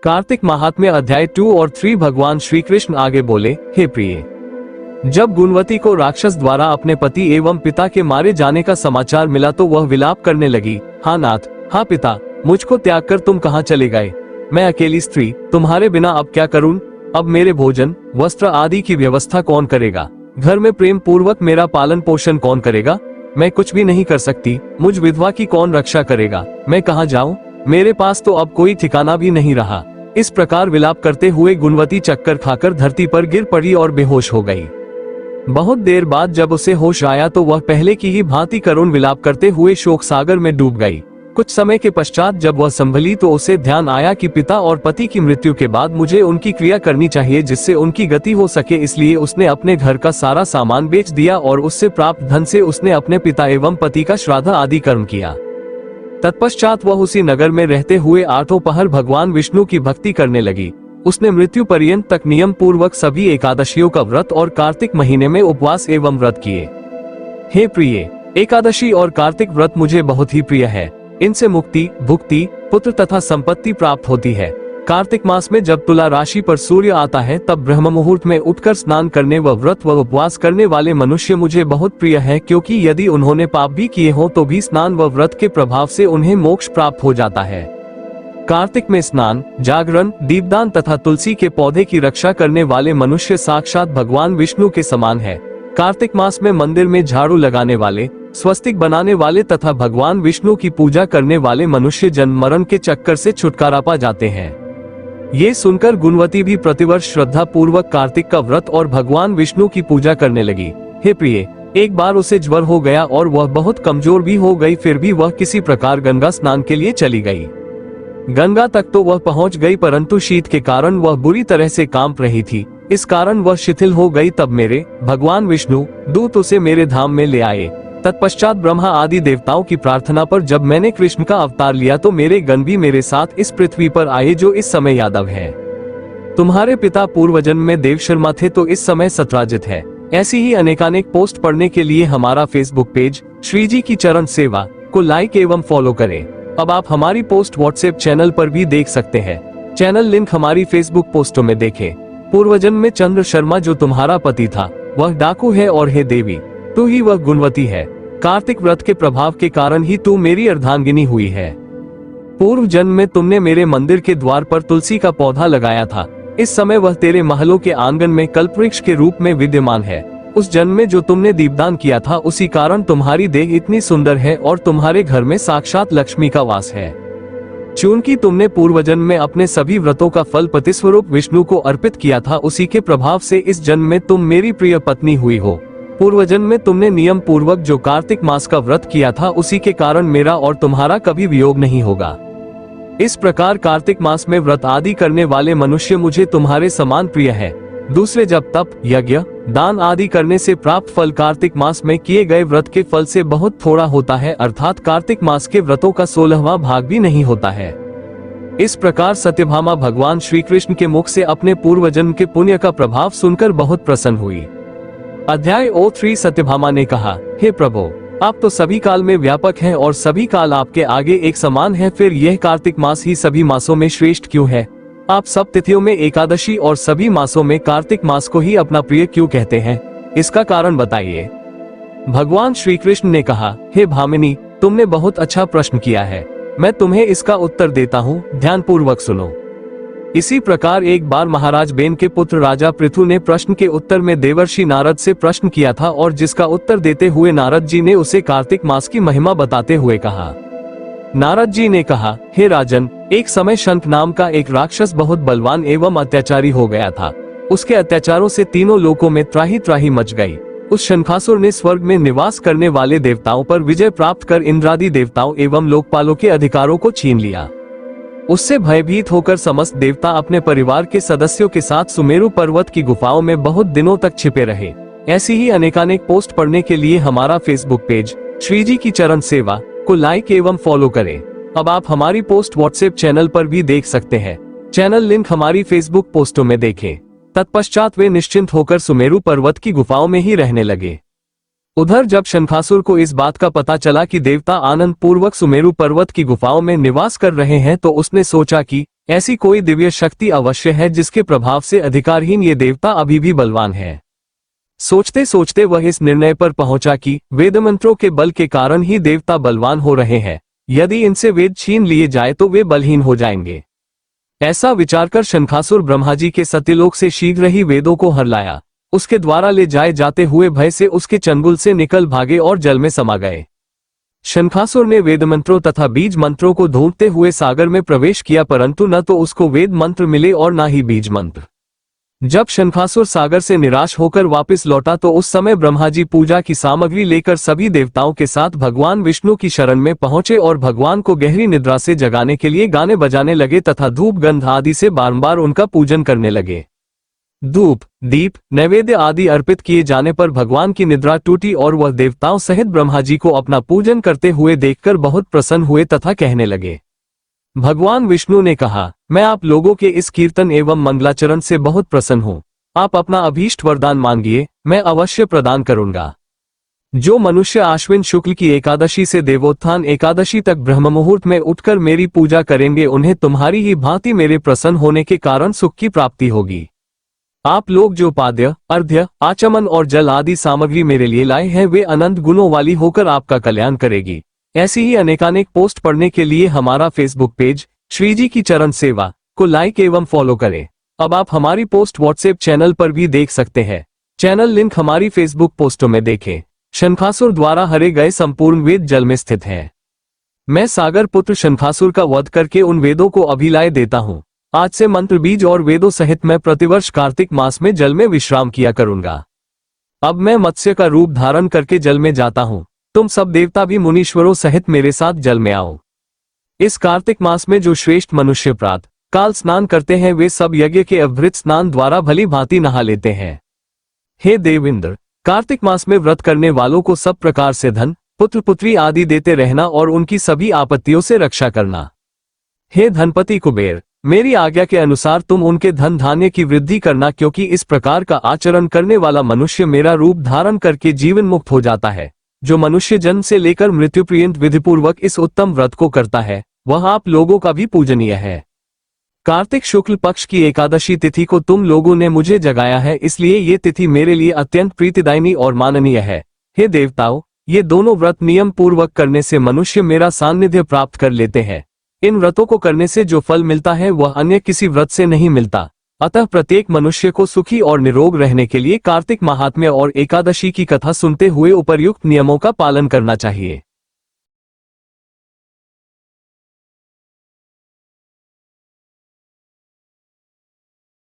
कार्तिक महात्म्य अध्याय 2 और 3। भगवान श्री कृष्ण आगे बोले, हे प्रिय, जब गुणवती को राक्षस द्वारा अपने पति एवं पिता के मारे जाने का समाचार मिला तो वह विलाप करने लगी। हाँ नाथ, हाँ पिता, मुझको त्याग कर तुम कहाँ चले गए? मैं अकेली स्त्री तुम्हारे बिना अब क्या करूं? अब मेरे भोजन वस्त्र आदि की व्यवस्था कौन करेगा? घर में प्रेम पूर्वक मेरा पालन पोषण कौन करेगा? मैं कुछ भी नहीं कर सकती। मुझ विधवा की कौन रक्षा करेगा? मैं कहाँ जाऊं? मेरे पास तो अब कोई ठिकाना भी नहीं रहा। इस प्रकार विलाप करते हुए गुणवती चक्कर खाकर धरती पर गिर पड़ी और बेहोश हो गई। बहुत देर बाद जब उसे होश आया तो वह पहले की ही भांति करुण विलाप करते हुए शोक सागर में डूब गई। कुछ समय के पश्चात जब वह संभली तो उसे ध्यान आया कि पिता और पति की मृत्यु के बाद मुझे उनकी क्रिया करनी चाहिए जिससे उनकी गति हो सके। इसलिए उसने अपने घर का सारा सामान बेच दिया और उससे प्राप्त धन से उसने अपने पिता एवं पति का श्राद्ध आदि कर्म किया। तत्पश्चात वह उसी नगर में रहते हुए 8 पहर भगवान विष्णु की भक्ति करने लगी। उसने मृत्यु पर्यंत तक नियम पूर्वक सभी एकादशियों का व्रत और कार्तिक महीने में उपवास एवं व्रत किए। हे प्रिय, एकादशी और कार्तिक व्रत मुझे बहुत ही प्रिय है। इनसे मुक्ति, भुक्ति, पुत्र तथा संपत्ति प्राप्त होती है। कार्तिक मास में जब तुला राशि पर सूर्य आता है तब ब्रह्म मुहूर्त में उठकर स्नान करने व व्रत व उपवास करने वाले मनुष्य मुझे बहुत प्रिय है, क्योंकि यदि उन्होंने पाप भी किए हों तो भी स्नान व व्रत के प्रभाव से उन्हें मोक्ष प्राप्त हो जाता है। कार्तिक में स्नान, जागरण, दीपदान तथा तुलसी के पौधे की रक्षा करने वाले मनुष्य साक्षात भगवान विष्णु के समान है। कार्तिक मास में मंदिर में झाड़ू लगाने वाले, स्वस्तिक बनाने वाले तथा भगवान विष्णु की पूजा करने वाले मनुष्य जन्म मरण के चक्कर से छुटकारा पा जाते हैं। ये सुनकर गुणवती भी प्रतिवर्ष श्रद्धा पूर्वक कार्तिक का व्रत और भगवान विष्णु की पूजा करने लगी। हे प्रिय, एक बार उसे ज्वर हो गया और वह बहुत कमजोर भी हो गई। फिर भी वह किसी प्रकार गंगा स्नान के लिए चली गई। गंगा तक तो वह पहुंच गई, परंतु शीत के कारण वह बुरी तरह से कांप रही थी। इस कारण वह शिथिल हो गई। तब मेरे भगवान विष्णु दूत उसे मेरे धाम में ले आए। तत्पश्चात ब्रह्मा आदि देवताओं की प्रार्थना पर जब मैंने कृष्ण का अवतार लिया तो मेरे गण भी मेरे साथ इस पृथ्वी पर आए जो इस समय यादव है। तुम्हारे पिता पूर्व जन्म में देव शर्मा थे तो इस समय सत्राजित है। ऐसी ही अनेकानेक पोस्ट पढ़ने के लिए हमारा फेसबुक पेज श्री जी की चरण सेवा को लाइक एवं फॉलो करें। अब आप हमारी पोस्ट व्हाट्सएप चैनल पर भी देख सकते हैं। चैनल लिंक हमारी फेसबुक पोस्टों में देखें। पूर्व जन्म में चंद्र शर्मा जो तुम्हारा पति था वह डाकू है, और हे देवी, तू ही वह गुणवती है। कार्तिक व्रत के प्रभाव के कारण ही तू मेरी अर्धांगिनी हुई है। पूर्व जन्म में तुमने मेरे मंदिर के द्वार पर तुलसी का पौधा लगाया था। इस समय वह तेरे महलों के आंगन में कल्पवृक्ष के रूप में विद्यमान है। उस जन्म में जो तुमने दीपदान किया था उसी कारण तुम्हारी देह इतनी सुंदर है और तुम्हारे घर में साक्षात लक्ष्मी का वास है। चूंकि तुमने पूर्व जन्म में अपने सभी व्रतों का फल पति स्वरूप विष्णु को अर्पित किया था, उसी के प्रभाव से इस जन्म में तुम मेरी प्रिय पत्नी हुई हो। पूर्व जन्म में तुमने नियम पूर्वक जो कार्तिक मास का व्रत किया था उसी के कारण मेरा और तुम्हारा कभी वियोग नहीं होगा। इस प्रकार कार्तिक मास में व्रत आदि करने वाले मनुष्य मुझे तुम्हारे समान प्रिय है। दूसरे जब तप, यज्ञ, दान आदि करने से प्राप्त फल कार्तिक मास में किए गए व्रत के फल से बहुत थोड़ा होता है, अर्थात कार्तिक मास के व्रतों का 16वां भाग भी नहीं होता है। इस प्रकार सत्यभामा भगवान श्री कृष्ण के मुख से अपने पूर्व जन्म के पुण्य का प्रभाव सुनकर बहुत प्रसन्न हुई। अध्याय 3। सत्यभामा ने कहा, हे प्रभु, आप तो सभी काल में व्यापक हैं और सभी काल आपके आगे एक समान है। फिर यह कार्तिक मास ही सभी मासों में श्रेष्ठ क्यों है? आप सब तिथियों में एकादशी और सभी मासों में कार्तिक मास को ही अपना प्रिय क्यों कहते हैं? इसका कारण बताइए। भगवान श्री कृष्ण ने कहा, हे भामिनी, तुमने बहुत अच्छा प्रश्न किया है। मैं तुम्हें इसका उत्तर देता हूँ, ध्यान पूर्वक सुनो। इसी प्रकार एक बार महाराज बेन के पुत्र राजा पृथु ने प्रश्न के उत्तर में देवर्षि नारद से प्रश्न किया था, और जिसका उत्तर देते हुए नारद जी ने उसे कार्तिक मास की महिमा बताते हुए कहा। नारद जी ने कहा, हे राजन, एक समय शंख नाम का एक राक्षस बहुत बलवान एवं अत्याचारी हो गया था। उसके अत्याचारों से तीनों लोकों में त्राही त्राही मच गई। उस शंखासुर ने स्वर्ग में निवास करने वाले देवताओं पर विजय प्राप्त कर इंद्रादि देवताओं एवं लोकपालों के अधिकारों को छीन लिया। उससे भयभीत होकर समस्त देवता अपने परिवार के सदस्यों के साथ सुमेरु पर्वत की गुफाओं में बहुत दिनों तक छिपे रहे। ऐसी ही अनेकानेक पोस्ट पढ़ने के लिए हमारा फेसबुक पेज श्री जी की चरण सेवा को लाइक एवं फॉलो करें। अब आप हमारी पोस्ट व्हाट्सएप चैनल पर भी देख सकते हैं। चैनल लिंक हमारी फेसबुक पोस्टों में देखें। तत्पश्चात वे निश्चिंत होकर सुमेरु पर्वत की गुफाओं में ही रहने लगे। उधर जब शंखासुर को इस बात का पता चला कि देवता आनंद पूर्वक सुमेरु पर्वत की गुफाओं में निवास कर रहे हैं तो उसने सोचा कि ऐसी कोई दिव्य शक्ति अवश्य है जिसके प्रभाव से अधिकारहीन ये देवता अभी भी बलवान है। सोचते सोचते वह इस निर्णय पर पहुंचा कि वेद मंत्रों के बल के कारण ही देवता बलवान हो रहे हैं, यदि इनसे वेद छीन लिए जाए तो वे बलहीन हो जाएंगे। ऐसा विचार कर शंखासुर ब्रह्मा जी के सत्यलोक से शीघ्र ही वेदों को हर लाया। उसके द्वारा ले जाए जाते हुए भय से उसके चंगुल से निकल भागे और जल में समा गए। शंखासुर ने वेद मंत्रों तथा बीज मंत्रों को ढूंढते हुए सागर में प्रवेश किया, परंतु न तो उसको वेद मंत्र मिले और न ही बीज मंत्र। जब शंखासुर सागर से निराश होकर वापस लौटा तो उस समय ब्रह्मा जी पूजा की सामग्री लेकर सभी देवताओं के साथ भगवान विष्णु की शरण में पहुंचे और भगवान को गहरी निद्रा से जगाने के लिए गाने बजाने लगे तथा धूप गंध आदि से बारंबार उनका पूजन करने लगे। धूप, दीप, नैवेद्य आदि अर्पित किए जाने पर भगवान की निद्रा टूटी और वह देवताओं सहित ब्रह्मा जी को अपना पूजन करते हुए देखकर बहुत प्रसन्न हुए तथा कहने लगे। भगवान विष्णु ने कहा, मैं आप लोगों के इस कीर्तन एवं मंगलाचरण से बहुत प्रसन्न हूँ। आप अपना अभीष्ट वरदान मांगिए, मैं अवश्य प्रदान करूंगा। जो मनुष्य आश्विन शुक्ल की एकादशी से देवोत्थान एकादशी तक ब्रह्म मुहूर्त में उठकर मेरी पूजा करेंगे, उन्हें तुम्हारी ही भांति मेरे प्रसन्न होने के कारण सुख की प्राप्ति होगी। आप लोग जो पाद्य, अर्घ्य, आचमन और जल आदि सामग्री मेरे लिए लाए हैं वे अनंत गुणों वाली होकर आपका कल्याण करेगी। ऐसी ही अनेकानेक पोस्ट पढ़ने के लिए हमारा फेसबुक पेज श्रीजी की चरण सेवा को लाइक एवं फॉलो करें। अब आप हमारी पोस्ट व्हाट्सएप चैनल पर भी देख सकते हैं। चैनल लिंक हमारी फेसबुक पोस्टों में देखें। शंखासुर द्वारा हरे गए संपूर्ण वेद जल में स्थित है। मैं सागर पुत्र शंखासुर का वध करके उन वेदों को अभिलाय देता हूँ। आज से मंत्र बीज और वेदों सहित मैं प्रतिवर्ष कार्तिक मास में जल में विश्राम किया करूंगा। अब मैं मत्स्य का रूप धारण करके जल में जाता हूँ। तुम सब देवता भी मुनीश्वरों सहित मेरे साथ जल में आओ। इस कार्तिक मास में जो श्रेष्ठ मनुष्य प्रातः काल स्नान करते हैं वे सब यज्ञ के अभृत स्नान द्वारा भली भांति नहा लेते हैं। हे देवेंद्र, कार्तिक मास में व्रत करने वालों को सब प्रकार से धन, पुत्र पुत्री आदि देते रहना और उनकी सभी आपत्तियों से रक्षा करना। हे धनपति कुबेर, मेरी आज्ञा के अनुसार तुम उनके धन धान्य की वृद्धि करना, क्योंकि इस प्रकार का आचरण करने वाला मनुष्य मेरा रूप धारण करके जीवन मुक्त हो जाता है। जो मनुष्य जन्म से लेकर मृत्यु पर्यंत विधिपूर्वक इस उत्तम व्रत को करता है वह आप लोगों का भी पूजनीय है। कार्तिक शुक्ल पक्ष की एकादशी तिथि को तुम लोगों ने मुझे जगाया है, इसलिए ये तिथि मेरे लिए अत्यंत प्रीतिदायिनी और माननीय है। हे देवताओं, ये दोनों व्रत नियम पूर्वक करने से मनुष्य मेरा सान्निध्य प्राप्त कर लेते हैं। इन व्रतों को करने से जो फल मिलता है वह अन्य किसी व्रत से नहीं मिलता। अतः प्रत्येक मनुष्य को सुखी और निरोग रहने के लिए कार्तिक महात्म्य और एकादशी की कथा सुनते हुए उपर्युक्त नियमों का पालन करना चाहिए।